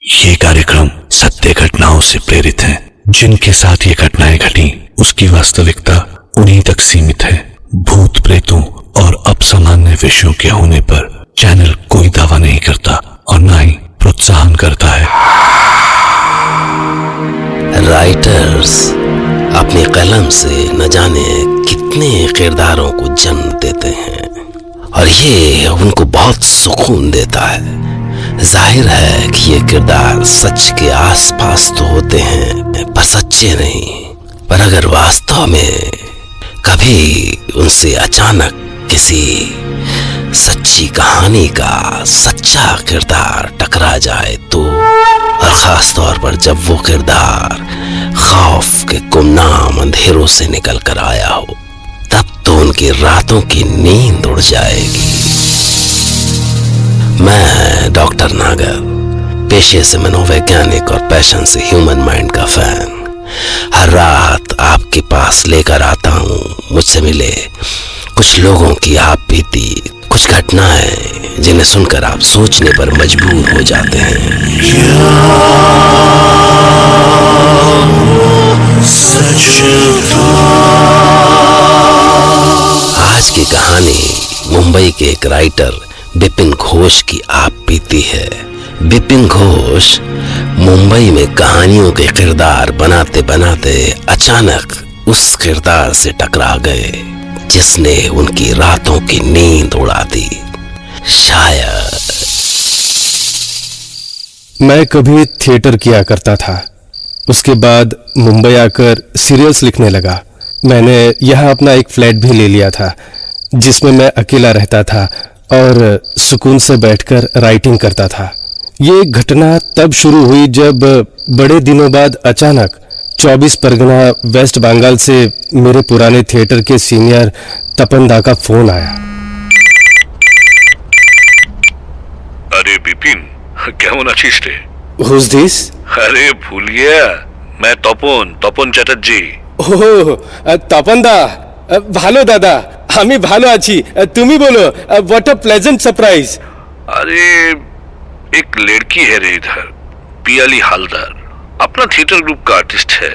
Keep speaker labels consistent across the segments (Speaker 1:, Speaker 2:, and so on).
Speaker 1: ये कार्यक्रम सत्य घटनाओं से प्रेरित है। जिनके साथ ये घटनाएं घटी उसकी वास्तविकता उन्हीं तक सीमित है। भूत प्रेतों और असामान्य विषयों के होने पर चैनल कोई दावा नहीं करता और न ही प्रोत्साहन करता है।
Speaker 2: राइटर्स अपनी कलम से न जाने कितने किरदारों को जन्म देते हैं और ये उनको बहुत सुकून देता है। जाहिर है कि ये किरदार सच के आसपास तो होते हैं पर सच्चे नहीं। पर अगर वास्तव में कभी उनसे अचानक किसी सच्ची कहानी का सच्चा किरदार टकरा जाए तो, और खास तौर पर जब वो किरदार खौफ के गुमनाम अंधेरों से निकल कर आया हो, तब तो उनकी रातों की नींद उड़ जाएगी। मैं डॉक्टर नागर, पेशे से मनोवैज्ञानिक और पैशन से ह्यूमन माइंड का फैन, हर रात आपके पास लेकर आता हूँ मुझसे मिले कुछ लोगों की आप बीती, कुछ घटनाएं जिन्हें सुनकर आप सोचने पर मजबूर हो जाते हैं। आज की कहानी मुंबई के एक राइटर बिपिन घोष की आप बीती है। बिपिन घोष मुंबई में कहानियों के किरदार बनाते बनाते अचानक उस किरदार से टकरा गए जिसने उनकी रातों की नींद उड़ा दी। शायद
Speaker 3: मैं कभी थिएटर किया करता था, उसके बाद मुंबई आकर सीरियल्स लिखने लगा। मैंने यहाँ अपना एक फ्लैट भी ले लिया था जिसमें मैं अकेला रहता था और सुकून से बैठकर राइटिंग करता था। ये घटना तब शुरू हुई जब बड़े दिनों बाद अचानक 24 परगना वेस्ट बंगाल से मेरे पुराने थिएटर के सीनियर तपन दा का फोन आया।
Speaker 1: अरे बिपिन, কেমন আছিস রে?
Speaker 3: Who's this?
Speaker 1: अरे भूलिया, मैं তপন চ্যাটার্জি।
Speaker 3: ওহ, তপন দা, ভালো দাদা, আমি ভালো আছি। তুমি বলো, व्हाट अ प्लेजेंट सरप्राइज।
Speaker 1: अरे एक लड़की है रे इधर, पियाली हालदार, अपना थिएटर ग्रुप का आर्टिस्ट है,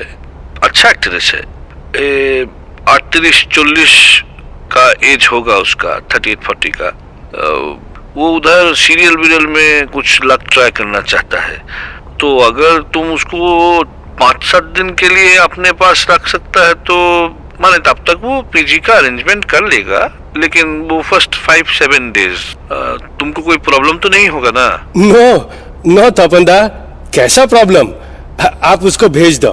Speaker 1: अच्छा एक्ट्रेस है। 38-40 का एज होगा उसका, 38-40 का। वो उधर सीरियल विरियल में कुछ लक ट्राई करना चाहता है, तो अगर तुम उसको 5-7 दिन के लिए अपने पास रख सकता है तो माने तब तक वो पीजी का अरेंजमेंट कर लेगा, लेकिन वो फर्स्ट 5-7 डेज तुमको कोई प्रॉब्लम तो नहीं होगा ना?
Speaker 3: नो तपन दा, कैसा प्रॉब्लम, आप उसको भेज दो।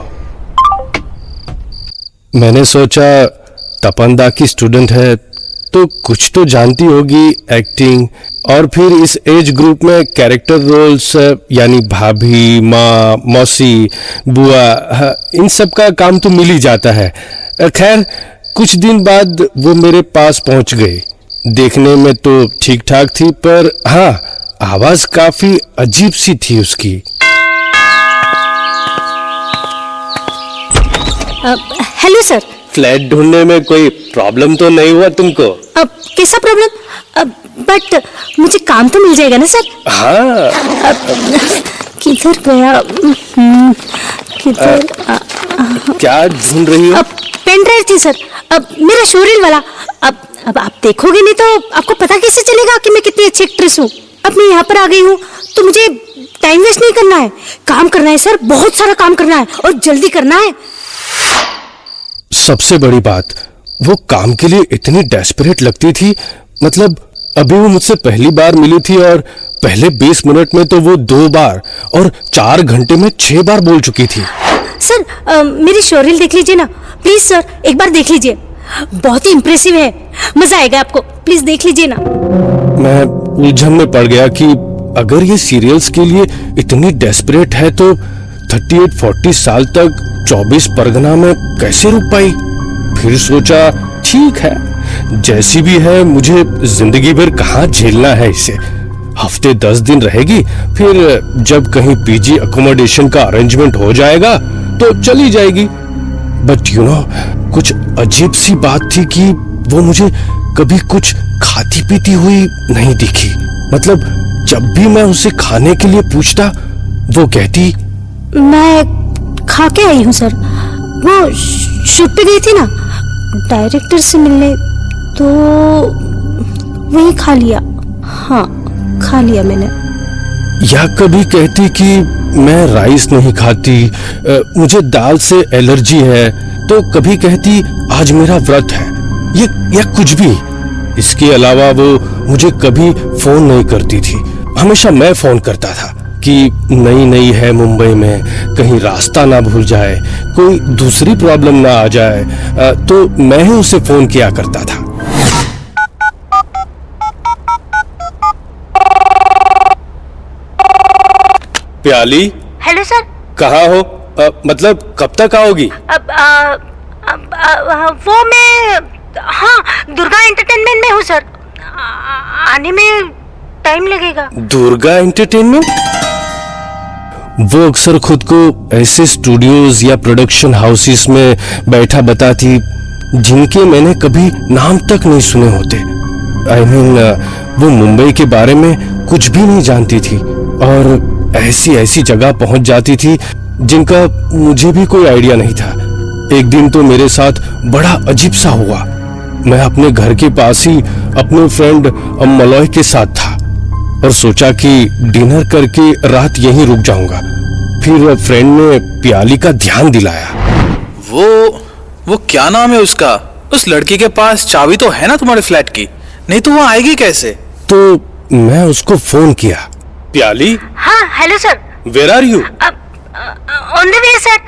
Speaker 3: मैंने सोचा तपन दा की स्टूडेंट है तो कुछ तो जानती होगी एक्टिंग, और फिर इस एज ग्रुप में कैरेक्टर रोल्स यानी भाभी, माँ, मौसी, बुआ, इन सब का काम तो मिल ही जाता है। खैर कुछ दिन बाद वो मेरे पास पहुंच गए। देखने में तो ठीक ठाक थी, पर हाँ, आवाज काफी अजीब सी थी उसकी।
Speaker 4: Hello sir.
Speaker 3: फ्लैट ढूंढने में कोई प्रॉब्लम तो नहीं हुआ तुमको?
Speaker 4: कैसा प्रॉब्लम? बट मुझे काम तो मिल जाएगा ना सर?
Speaker 3: हाँ।
Speaker 4: किधर गया? किधर?
Speaker 3: क्या ढूंढ रही हो?
Speaker 4: पेन ड्राइव थी सर, मेरा शोरील वाला। अब आप देखोगे नहीं तो आपको पता कैसे चलेगा कि मैं कितनी अच्छी एक्ट्रेस हूँ। अब मैं यहाँ पर आ गई हूँ तो मुझे टाइम वेस्ट नहीं करना है, काम करना है सर, बहुत सारा काम करना है और जल्दी करना है।
Speaker 3: सबसे बड़ी बात, वो काम के लिए इतनी डेस्परेट लगती थी। मतलब अभी वो मुझसे पहली बार मिली थी और पहले 20 मिनट में तो वो 2 बार और 4 घंटे में 6 बार बोल चुकी थी।
Speaker 4: सर मेरी शोरील देख लीजिए ना प्लीज सर, एक बार देख लीजिए, बहुत ही इम्प्रेसिव है, मजा आएगा आपको, प्लीज देख लीजिए ना।
Speaker 3: मैं उलझन में पड़ गया कि अगर ये सीरियल्स के लिए इतनी डेस्परेट है तो 38-40 साल तक 24 परगना में कैसे रुक पाई। फिर सोचा ठीक है, जैसी भी है मुझे जिंदगी भर कहाँ झेलना है इसे। हफ्ते 10 दिन रहेगी, फिर जब कहीं पीजी अकोमोडेशन का अरेंजमेंट हो जाएगा तो चली जाएगी। बट यू नो, कुछ अजीब सी बात थी कि वो मुझे कभी कुछ खाती पीती हुई नहीं दिखी। मतलब जब भी मैं उसे खाने के लिए पूछता वो कहती,
Speaker 4: मैं खा के आई हूँ सर। वो शूट पे गई थी ना डायरेक्टर से मिलने, तो वही खा लिया। हाँ, खा लिया मैंने।
Speaker 3: या कभी कहती कि मैं राइस नहीं खाती, मुझे दाल से एलर्जी है। तो कभी कहती आज मेरा व्रत है, या कुछ भी। इसके अलावा वो मुझे कभी फोन नहीं करती थी, हमेशा मैं फोन करता था कि नई नई है मुंबई में, कहीं रास्ता ना भूल जाए, कोई दूसरी प्रॉब्लम ना आ जाए, तो मैं ही उसे फोन किया करता था। प्याली,
Speaker 4: हेलो सर।
Speaker 3: कहाँ हो? मतलब कब तक आओगी?
Speaker 4: वो मैं, हाँ, दुर्गा एंटरटेनमेंट में हूँ सर। आने में टाइम लगेगा।
Speaker 3: दुर्गा एंटरटेनमेंट? वो अक्सर खुद को ऐसे स्टूडियोज या प्रोडक्शन हाउसेस में बैठा बताती जिनके मैंने कभी नाम तक नहीं सुने होते। I mean, वो मुंबई के बारे में कुछ भी नहीं जानती थी और ऐसी ऐसी जगह पहुंच जाती थी जिनका मुझे भी कोई आइडिया नहीं था। एक दिन तो मेरे साथ बड़ा अजीब सा हुआ। मैं अपने घर के पास ही अपने फ्रेंड मलॉय के साथ था और सोचा कि डिनर करके रात यहीं रुक जाऊंगा। फिर फ्रेंड ने प्याली का ध्यान दिलाया।
Speaker 5: वो क्या नाम है उसका? उस लड़की के पास चाबी तो है ना तुम्हारे फ्लैट की, नहीं तो वो आएगी कैसे?
Speaker 3: तो मैं उसको फोन किया। प्याली?
Speaker 4: हाँ, hello sir.
Speaker 3: Where are you?
Speaker 4: On the way sir.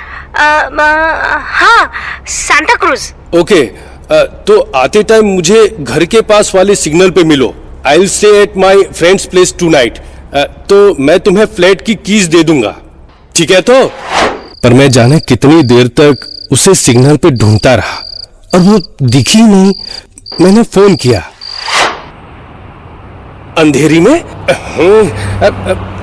Speaker 4: हाँ, सांता क्रूज।
Speaker 3: ओके, तो आते टाइम मुझे घर के पास वाले सिग्नल पे मिलो। I will stay at my friends place tonight. तो मैं तुम्हें फ्लैट की कीज दे दूंगा, ठीक है? तो पर मैं जाने कितनी देर तक उसे सिग्नल पे ढूंढता रहा और वो दिखी नहीं। मैंने फोन किया। अंधेरी में?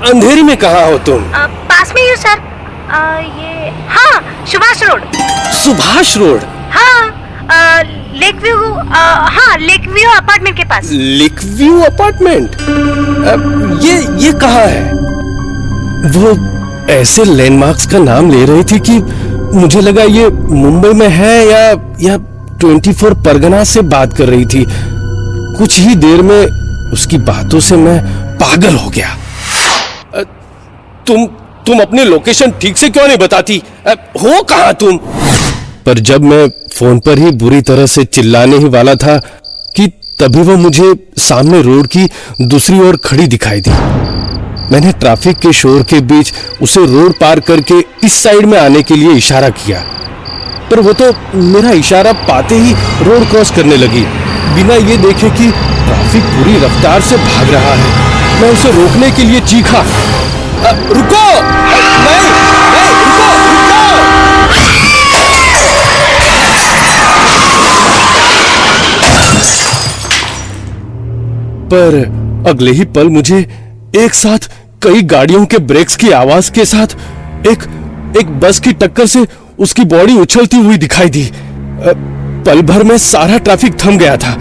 Speaker 3: अंधेरी में कहाँ हो तुम?
Speaker 4: पास में ही हूँ सर। ये, हाँ, सुभाष रोड।
Speaker 3: सुभाष रोड?
Speaker 4: हाँ, लेक व्यू। हाँ, लेक व्यू अपार्टमेंट के पास।
Speaker 3: Lake view apartment? ये कहाँ है? वो ऐसे लैंडमार्क्स का नाम ले रही थी कि मुझे लगा ये मुंबई में है या 24 परगना से बात कर रही थी। कुछ ही देर में उसकी बातों से मैं पागल हो गया। तुम अपनी लोकेशन ठीक से क्यों नहीं बताती? हो कहाँ तुम? पर जब मैं फोन पर ही बुरी तरह से चिल्लाने ही वाला था कि तभी वो मुझे सामने रोड की दूसरी ओर खड़ी दिखाई दी। मैंने ट्रैफिक के शोर के बीच उसे रोड पार करके इस साइड में आने के लिए इशारा किया, पर वो तो मेरा इशारा पाते ही रोड क्रॉस करने लगी, बिना ये देखे कि ट्रैफिक पूरी रफ्तार से भाग रहा है। मैं उसे रोकने के लिए चीखा, रुको! नहीं, रुको! पर अगले ही पल मुझे एक साथ कई गाड़ियों के ब्रेक्स की आवाज के साथ एक बस की टक्कर से उसकी बॉडी उछलती हुई दिखाई दी। पल भर में सारा ट्रैफिक थम गया था,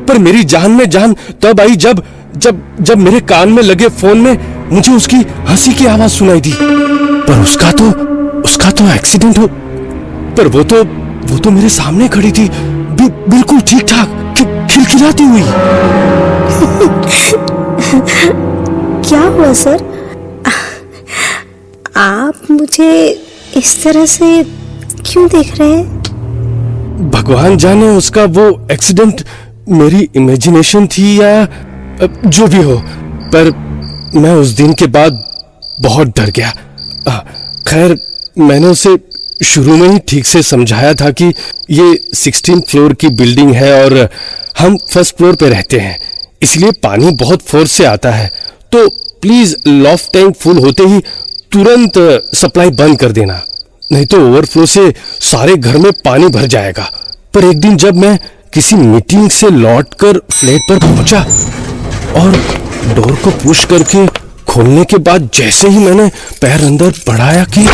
Speaker 3: पर मेरी जान में जान तब आई जब मेरे कान में लगे फोन में मुझे उसकी हंसी की आवाज सुनाई दी। पर उसका तो एक्सीडेंट हो, पर वो तो मेरे सामने खड़ी थी, बिल्कुल ठीक ठाक, खिलखिलाती हुई।
Speaker 4: क्या हुआ सर? आप मुझे इस तरह से क्यों देख रहे हैं?
Speaker 3: भगवान जाने उसका वो एक्सीडेंट मेरी इमेजिनेशन थी या जो भी हो, पर मैं उस दिन के बाद बहुत डर गया। खैर, मैंने उसे शुरू में ही ठीक से समझाया था कि ये 16 फ्लोर की बिल्डिंग है और हम फर्स्ट फ्लोर पे रहते हैं, इसलिए पानी बहुत फोर्स से आता है, तो प्लीज लॉफ्ट टैंक फुल होते ही तुरंत सप्लाई बंद कर देना, नहीं तो ओवरफ्लो से सारे घर में पानी भर जाएगा। पर एक दिन जब मैं किसी मीटिंग से लौटकर फ्लैट पर पहुंचा और डोर को पुश करके खोलने के बाद जैसे ही मैंने पैर अंदर बढ़ाया कि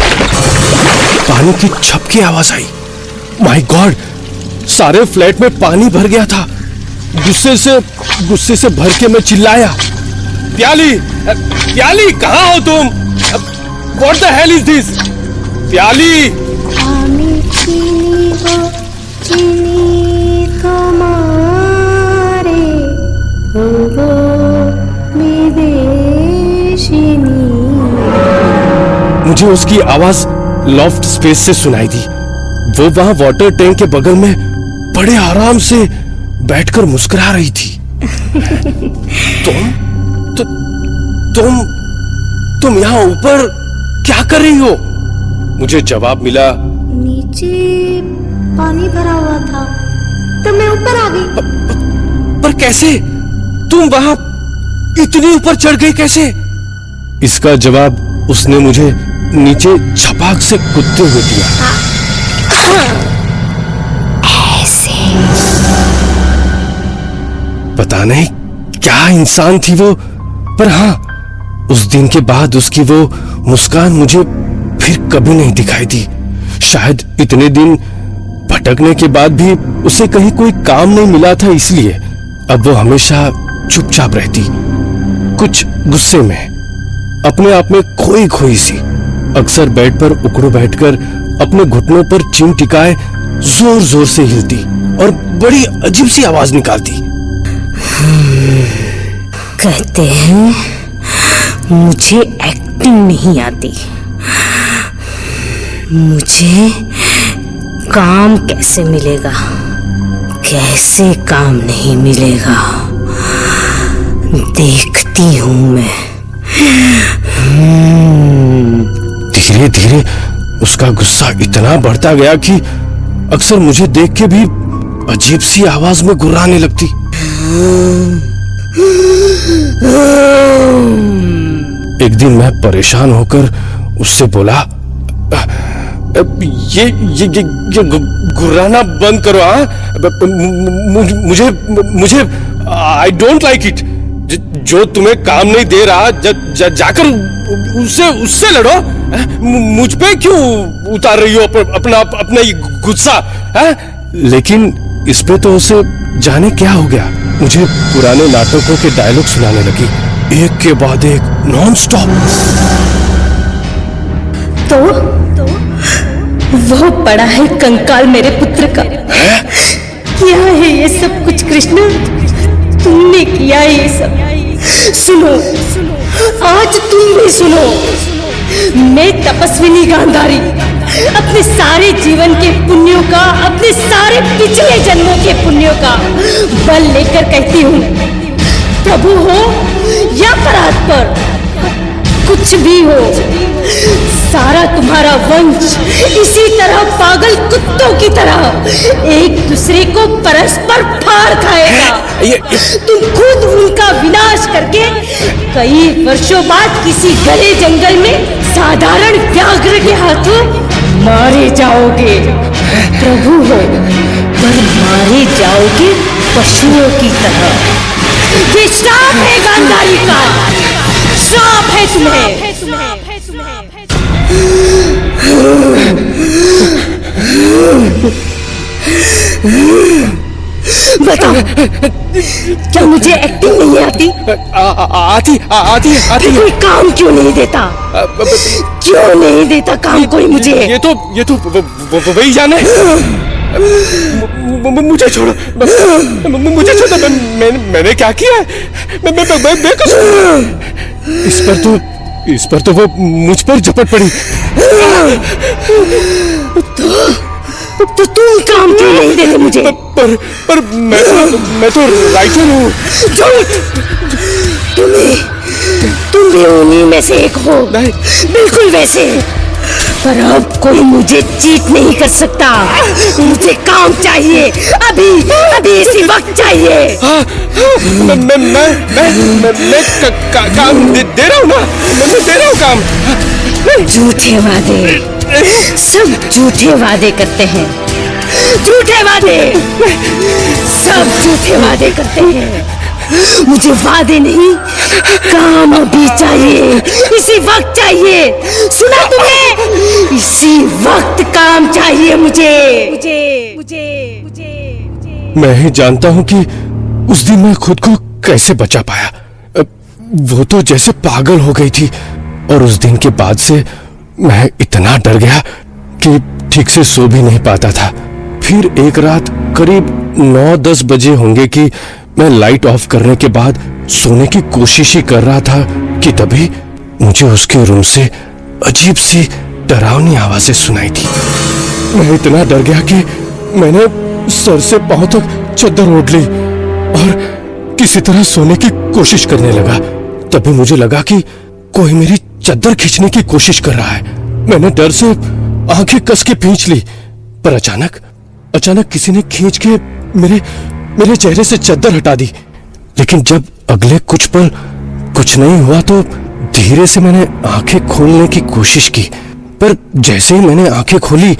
Speaker 3: पानी की छप की आवाज आई। माय गॉड, सारे फ्लैट में पानी भर गया था। गुस्से से भर के मैं चिल्लाया, प्याली कहाँ हो तुम? What the hell is this? प्याली!
Speaker 4: আমি চিনি গো চিনি তোমারে ও গো বিদেশিনী।
Speaker 3: मुझे उसकी आवाज लॉफ्ट स्पेस से सुनाई दी। वो वहां वाटर टैंक के बगल में बड़े आराम से बैठकर मुस्कुरा रही थी। तुम यहाँ ऊपर क्या कर रही हो? मुझे जवाब मिला,
Speaker 4: नीचे पानी भरा हुआ था तो मैं ऊपर आ गई।
Speaker 3: पर कैसे? तुम वहां इतनी ऊपर चढ़ गई कैसे? इसका जवाब उसने मुझे नीचे छपाक से कूदते हुए दिया।
Speaker 4: ऐसे
Speaker 3: पता नहीं क्या इंसान थी वो, पर हाँ, उस दिन के बाद उसकी वो मुस्कान मुझे फिर कभी नहीं दिखाई दी। शायद इतने दिन भटकने के बाद भी उसे कहीं कोई काम नहीं मिला था, इसलिए अब वो हमेशा चुपचाप रहती, कुछ गुस्से में, अपने आप में खोई खोई सी। अक्सर बेड पर उकड़ो बैठकर अपने घुटनों पर चिन टिकाए जोर जोर से हिलती और बड़ी अजीब सी आवाज निकालती।
Speaker 4: कहते हैं मुझे एक्टिंग नहीं आती, मुझे काम कैसे मिलेगा? कैसे काम नहीं मिलेगा? देखती हूं मैं।
Speaker 3: धीरे धीरे उसका गुस्सा इतना बढ़ता गया कि अक्सर मुझे देख के भी अजीब सी आवाज में गुर्राने लगती। एक दिन मैं परेशान होकर उससे बोला, ये गुर्राना बंद करो। हाँ, मुझे आई डोंट लाइक इट। जो तुम्हें काम नहीं दे रहा, जाकर उससे लड़ो। मुझ पे क्यों उतार रही हो अपना ये गुस्सा? लेकिन इस पे तो उसे जाने क्या हो गया। मुझे पुराने नाटकों के डायलॉग सुनाने लगी, एक के बाद एक, नॉन स्टॉप।
Speaker 4: तो वो पड़ा है कंकाल मेरे पुत्र का। क्या है ये सब कुछ कृष्ण? तुमने किया ये सब। सुनो, आज तुम भी सुनो। मैं तपस्विनी गांधारी अपने सारे जीवन के पुण्यों का, अपने सारे पिछले जन्मों के पुण्यों का बल लेकर कहती हूँ, प्रभु हो या परात्पर, कुछ भी हो, सारा तुम्हारा वंश इसी तरह पागल कुत्तों की तरह एक दूसरे को परस्पर फाड़ खाएगा। तुम खुद उनका विनाश करके कई वर्षों बाद किसी घने जंगल में साधारण व्याघ्र के हाथों मारे जाओगे। प्रभु हो, पर मारे जाओगे पशुओं की तरह। ये श्राप है गांधारी का, श्राप है तुम्हें। बताओ, क्या मुझे एक्टिंग नहीं आती?
Speaker 3: आती।
Speaker 4: कोई काम क्यों नहीं देता? क्यों नहीं देता काम कोई मुझे?
Speaker 3: ये तो वही जाने। मुझे छोड़ो, मैंने क्या किया? मैं इस पर तो वो मुझ पर झपट पड़ी।
Speaker 4: तो तुम काम क्यों नहीं देते मुझे?
Speaker 3: पर मैं तो राइटर हूँ।
Speaker 4: तुम भी उन्हीं में से एक हो, बिल्कुल वैसे। पर अब कोई मुझे चीट नहीं कर सकता। मुझे काम चाहिए, अभी इसी वक्त चाहिए।
Speaker 3: मैं काम दे रहा हूँ ना, मैं दे रहा हूँ काम।
Speaker 4: झूठे वादे, सब झूठे वादे करते हैं, झूठे वादे, सब झूठे वादे करते हैं। मुझे वादे नहीं, काम अभी चाहिए, इसी वक्त चाहिए। सुना तुमने? इसी वक्त काम चाहिए मुझे।
Speaker 3: मैं ही जानता हूँ कि उस दिन मैं खुद को कैसे बचा पाया। वो तो जैसे पागल हो गई थी, और उस दिन के बाद से मैं इतना डर गया कि ठीक से सो भी नहीं पाता था। फिर एक रात करीब 9-10 बजे होंगे कि मैं लाइट ऑफ करने के बाद सोने की कोशिश ही कर रहा था कि तभी मुझे उसके रूम से अजीब सी डरावनी आवाजें सुनाई थी। मैं इतना डर गया कि मैंने सर से पांव तक चादर ओढ़ ली और किसी तरह सोने की कोशिश करने लगा। तभी मुझे लगा कि कोई मेरी चादर खींचने की कोशिश कर रहा है। मैंने डर से आंखें कस के खींच ली, पर अचानक किसी ने खींच के मेरे चेहरे से चादर हटा दी। लेकिन जब अगले कुछ पल कुछ नहीं हुआ तो धीरे से मैंने आंखें खोलने की कोशिश की, पर जैसे ही मैंने आंखें खोली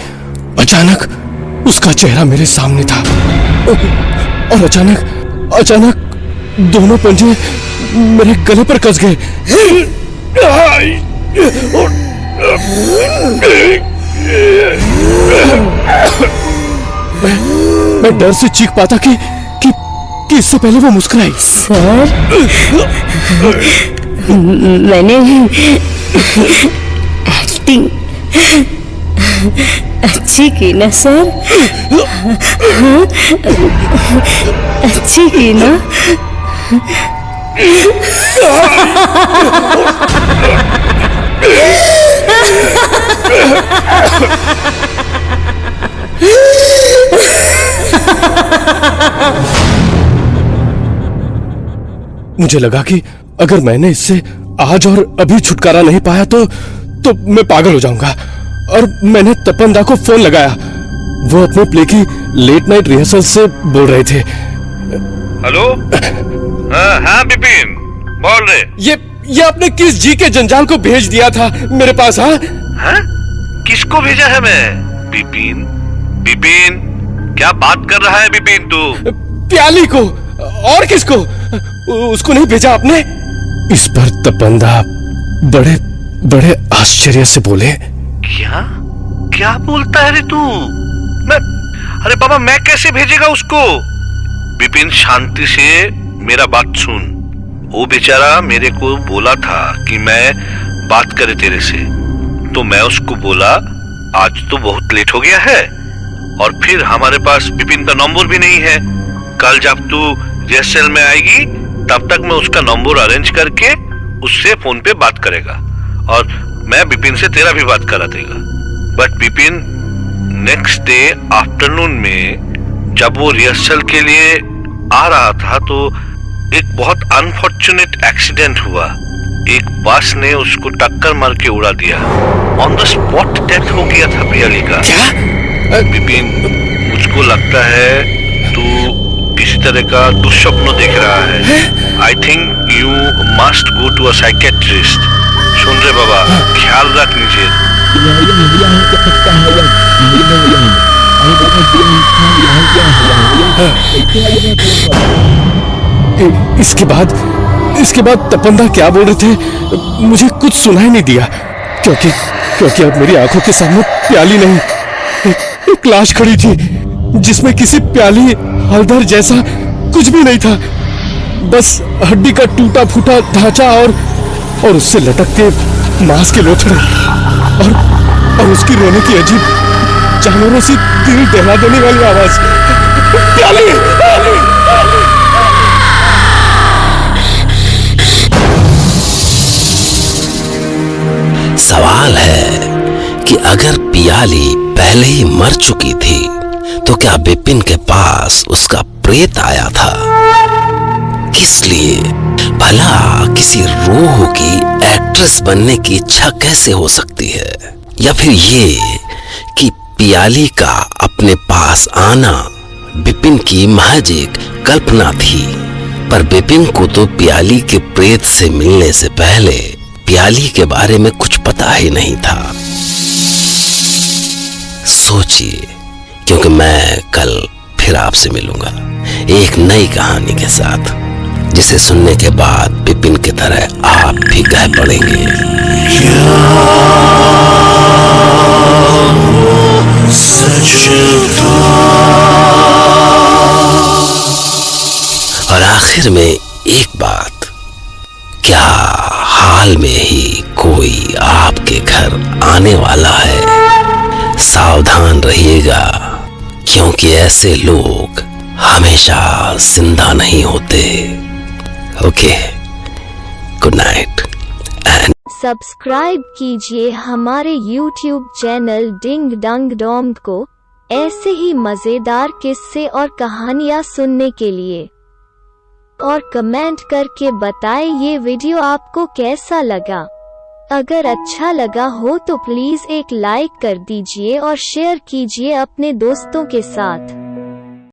Speaker 3: अचानक उसका चेहरा मेरे सामने था और अचानक दोनों पंजे मेरे गले पर कस गए। मैं डर से चीख पाता कि इससे पहले वो मुस्कुराई।
Speaker 4: सर, मैंने एक्टिंग अच्छी की ना सर? अच्छी की ना?
Speaker 3: मुझे लगा कि अगर मैंने इससे आज और अभी छुटकारा नहीं पाया तो मैं पागल हो जाऊंगा, और मैंने तपन दा को फोन लगाया। वो अपने प्ले की लेट नाइट रिहर्सल से बोल रहे थे।
Speaker 1: हेलो, हाँ बिपिन बोल रहे।
Speaker 3: ये आपने किस जी के जंजाल को भेज दिया था मेरे पास? हाँ,
Speaker 1: किसको भेजा है? मैं बिपिन क्या बात कर रहा है बिपिन तू?
Speaker 3: प्याली को। और किसको? उसको नहीं भेजा आपने? इस पर तपंदा बड़े आश्चर्य से बोले।
Speaker 1: क्या बोलता है रे तू? अरे बाबा, मैं कैसे भेजेगा उसको? बिपिन शांति से मेरा बात सुन। वो बेचारा मेरे को बोला था कि मैं बात करे तेरे से, तो मैं उसको बोला आज तो बहुत लेट हो गया है और फिर हमारे पास बिपिन का नंबर भी नहीं है। कल जब तू रिहर्सल में आएगी तब तक मैं उसका नंबर अरेंज करके उससे फोन पे बात करेगा और मैं बिपिन से तेरा भी बात करा देगा। But Bipin, next day afternoon में जब वो रिहर्सल के लिए आ रहा था तो एक बहुत अनफॉर्चुनेट एक्सीडेंट हुआ। एक बस ने उसको टक्कर मार के उड़ा दिया। ऑन द स्पॉट डेथ हो गया था पियाली का। बिपिन, मुझको लगता है तू किसी तरह का दुष्स्वप्न देख रहा है। I think you must go to a psychiatrist. सुन रे बाबा, ख्याल रख नीचे।
Speaker 3: इसके बाद तपंदा क्या बोल रहे थे मुझे कुछ सुनाई नहीं दिया, क्योंकि अब मेरी आंखों के सामने प्याली नहीं, एक लाश खड़ी थी जिसमें किसी प्याली हलदर जैसा कुछ भी नहीं था, बस हड्डी का टूटा फूटा ढांचा और उससे लटकते मांस के लोथड़े और उसकी रोने की अजीब जानवरों से दिल दहला देने वाली आवाज। प्याली, प्याली, प्याली।
Speaker 2: सवाल है कि अगर पियाली पहले ही मर चुकी थी तो क्या बिपिन के पास उसका प्रेत आया था? किस लिए? भला किसी रूह की एक्ट्रेस बनने की इच्छा कैसे हो सकती है? या फिर ये कि पियाली का अपने पास आना बिपिन की महज एक कल्पना थी, पर बिपिन को तो पियाली के प्रेत से मिलने से पहले पियाली के बारे में कुछ पता ही नहीं था। सोचिए, क्योंकि मैं कल फिर आपसे मिलूंगा एक नई कहानी के साथ, जिसे सुनने के बाद बिपिन की तरह आप भी कह पड़ेंगे, और आखिर में एक बात, क्या हाल में ही कोई आपके घर आने वाला है। सावधान रहिएगा, क्योंकि ऐसे लोग हमेशा जिंदा नहीं होते। Okay, good night.
Speaker 6: सब्सक्राइब कीजिए हमारे YouTube चैनल डिंग डंग डोंग को ऐसे ही मजेदार किस्से और कहानियाँ सुनने के लिए, और कमेंट करके बताएं ये वीडियो आपको कैसा लगा। अगर अच्छा लगा हो तो प्लीज एक लाइक कर दीजिए और शेयर कीजिए अपने दोस्तों के साथ।